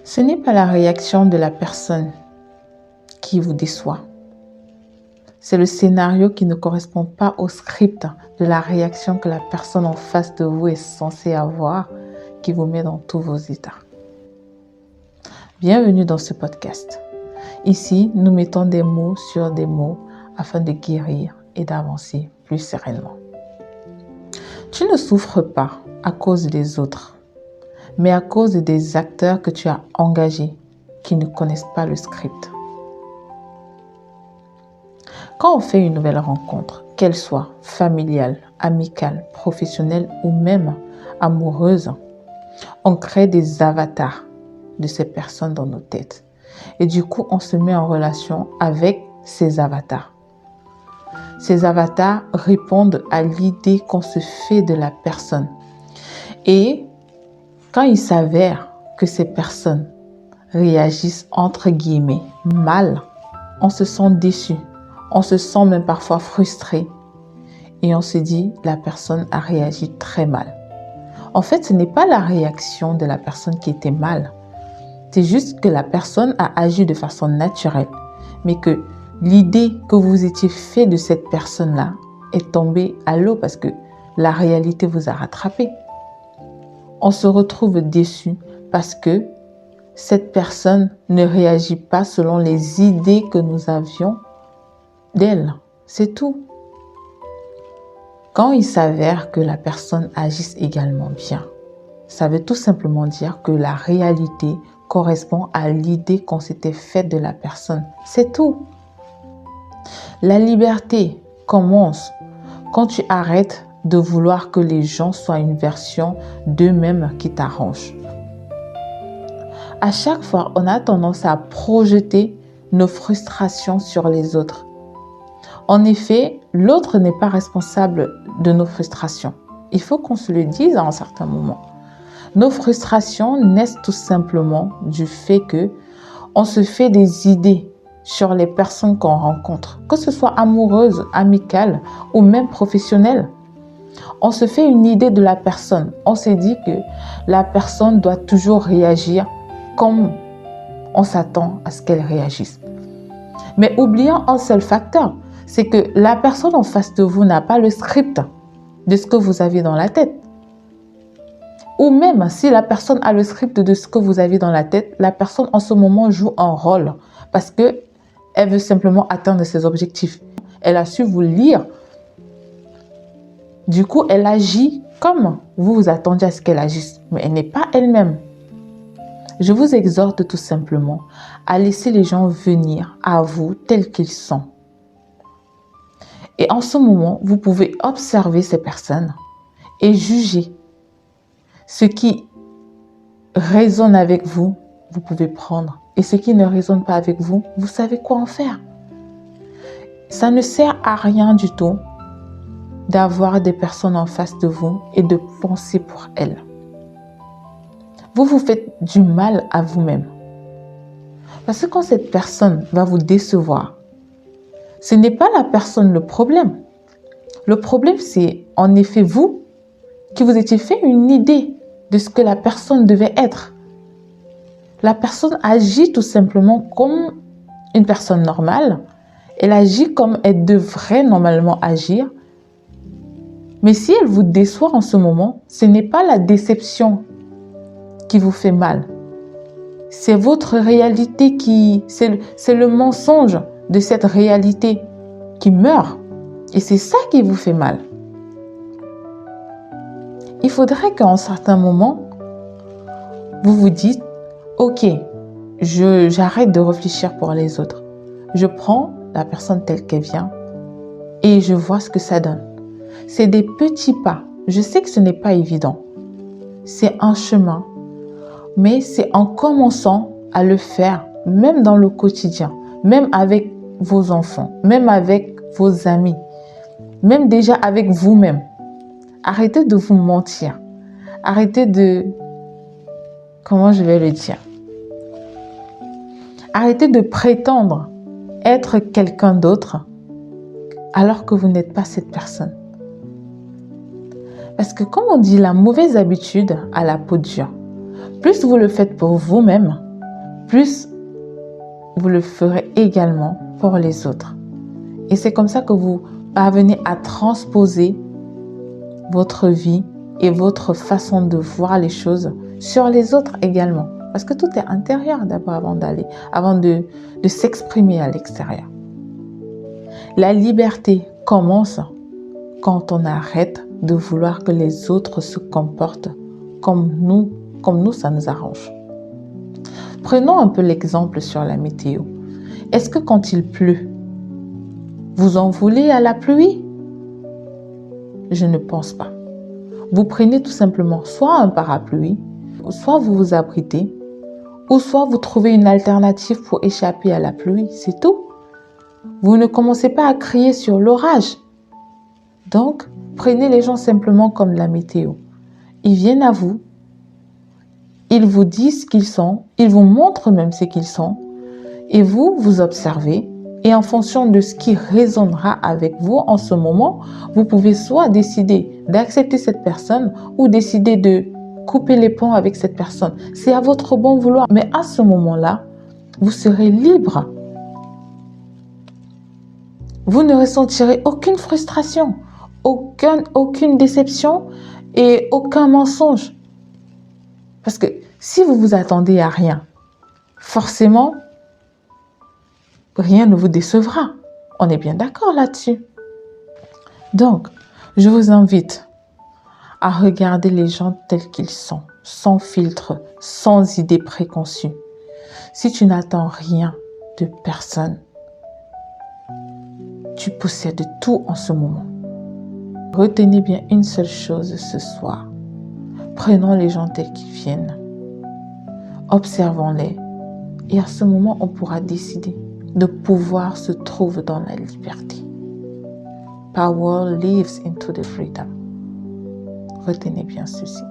Ce n'est pas la réaction de la personne qui vous déçoit. C'est le scénario qui ne correspond pas au script de la réaction que la personne en face de vous est censée avoir qui vous met dans tous vos états. Bienvenue dans ce podcast. Ici, nous mettons des mots sur des mots afin de guérir et d'avancer plus sereinement. Tu ne souffres pas à cause des autres, mais à cause des acteurs que tu as engagés qui ne connaissent pas le script. Quand on fait une nouvelle rencontre, qu'elle soit familiale, amicale, professionnelle ou même amoureuse, on crée des avatars de ces personnes dans nos têtes. Et du coup, on se met en relation avec ces avatars. Ces avatars répondent à l'idée qu'on se fait de la personne. Et quand il s'avère que ces personnes réagissent entre guillemets mal, on se sent déçu. On se sent même parfois frustré et on se dit la personne a réagi très mal. En fait, ce n'est pas la réaction de la personne qui était mal. C'est juste que la personne a agi de façon naturelle, mais que l'idée que vous étiez fait de cette personne-là est tombée à l'eau parce que la réalité vous a rattrapé. On se retrouve déçu parce que cette personne ne réagit pas selon les idées que nous avions d'elle, c'est tout. Quand il s'avère que la personne agisse également bien, ça veut tout simplement dire que la réalité correspond à l'idée qu'on s'était faite de la personne. C'est tout. La liberté commence quand tu arrêtes de vouloir que les gens soient une version d'eux-mêmes qui t'arrange. À chaque fois, on a tendance à projeter nos frustrations sur les autres. En effet, l'autre n'est pas responsable de nos frustrations. Il faut qu'on se le dise à un certain moment. Nos frustrations naissent tout simplement du fait que on se fait des idées sur les personnes qu'on rencontre, que ce soit amoureuses, amicales ou même professionnelles. On se fait une idée de la personne. On se dit que la personne doit toujours réagir comme on s'attend à ce qu'elle réagisse. Mais oublions un seul facteur. C'est que la personne en face de vous n'a pas le script de ce que vous avez dans la tête. Ou même si la personne a le script de ce que vous avez dans la tête, la personne en ce moment joue un rôle parce qu'elle veut simplement atteindre ses objectifs. Elle a su vous lire. Du coup, elle agit comme vous vous attendiez à ce qu'elle agisse, mais elle n'est pas elle-même. Je vous exhorte tout simplement à laisser les gens venir à vous tels qu'ils sont. Et en ce moment, vous pouvez observer ces personnes et juger. Ce qui résonne avec vous, vous pouvez prendre. Et ce qui ne résonne pas avec vous, vous savez quoi en faire. Ça ne sert à rien du tout d'avoir des personnes en face de vous et de penser pour elles. Vous vous faites du mal à vous-même. Parce que quand cette personne va vous décevoir, ce n'est pas la personne le problème. Le problème, c'est en effet vous qui vous étiez fait une idée de ce que la personne devait être. La personne agit tout simplement comme une personne normale. Elle agit comme elle devrait normalement agir. Mais si elle vous déçoit en ce moment, ce n'est pas la déception qui vous fait mal. C'est votre réalité c'est le mensonge de cette réalité qui meurt. Et c'est ça qui vous fait mal. Il faudrait qu'à un certain moment, vous vous dites, ok, j'arrête de réfléchir pour les autres. Je prends la personne telle qu'elle vient et je vois ce que ça donne. C'est des petits pas. Je sais que ce n'est pas évident. C'est un chemin. Mais c'est en commençant à le faire, même dans le quotidien, même avec vos enfants, même avec vos amis, même déjà avec vous-même. Arrêtez de vous mentir. Arrêtez de... Comment je vais le dire? Arrêtez de prétendre être quelqu'un d'autre alors que vous n'êtes pas cette personne. Parce que comme on dit, la mauvaise habitude a la peau dure. Plus vous le faites pour vous-même, plus vous le ferez également pour les autres. Et c'est comme ça que vous parvenez à transposer votre vie et votre façon de voir les choses sur les autres également. Parce que tout est intérieur d'abord avant de s'exprimer à l'extérieur. La liberté commence quand on arrête de vouloir que les autres se comportent comme nous ça nous arrange. Prenons un peu l'exemple sur la météo. Est-ce que quand il pleut, vous en voulez à la pluie? Je ne pense pas. Vous prenez tout simplement soit un parapluie, soit vous vous abritez, ou soit vous trouvez une alternative pour échapper à la pluie, c'est tout. Vous ne commencez pas à crier sur l'orage. Donc, prenez les gens simplement comme la météo. Ils viennent à vous, ils vous disent ce qu'ils sont, ils vous montrent même ce qu'ils sont, et vous, vous observez, et en fonction de ce qui résonnera avec vous en ce moment, vous pouvez soit décider d'accepter cette personne ou décider de couper les ponts avec cette personne. C'est à votre bon vouloir, mais à ce moment-là, vous serez libre. Vous ne ressentirez aucune frustration, aucune déception et aucun mensonge. Parce que si vous vous attendez à rien, forcément, rien ne vous décevra. On est bien d'accord là-dessus. Donc, je vous invite à regarder les gens tels qu'ils sont, sans filtre, sans idées préconçues. Si tu n'attends rien de personne, tu possèdes tout en ce moment. Retenez bien une seule chose ce soir. Prenons les gens tels qu'ils viennent. Observons-les. Et à ce moment, on pourra décider. De pouvoir se trouve dans la liberté. Power lives into the freedom. Retenez bien ceci.